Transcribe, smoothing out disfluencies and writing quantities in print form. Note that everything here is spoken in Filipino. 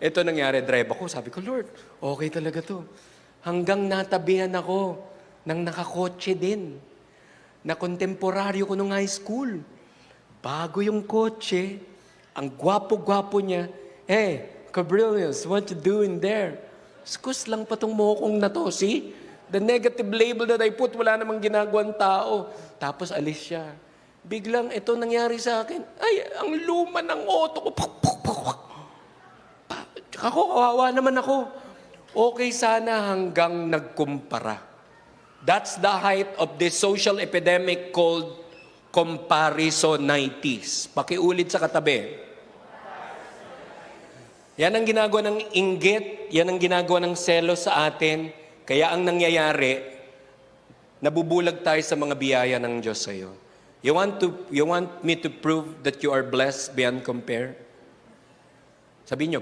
Ito nangyari, drive ako. Sabi ko, Lord, okay talaga to. Hanggang natabihan ako ng nakakotse din. Na kontemporaryo ko nung high school. Bago yung kotse, ang gwapo-gwapo niya. Hey, Cabrillions, what you doing there? Skus lang pa tong mokong na to, see? The negative label that I put, wala namang ginagawang tao. Tapos alis siya. Biglang ito nangyari sa akin. Ay, ang luma ng auto ko. Ako, kawawa naman ako. Okay sana hanggang nagkumpara. That's the height of the social epidemic called comparisonitis. Pakiulit sa katabi. Yan ang ginagawa ng inggit, yan ang ginagawa ng selos sa atin. Kaya ang nangyayari, nabubulag tayo sa mga biyaya ng Diyos sa iyo. You want me to prove that you are blessed beyond compare? Sabihin niyo,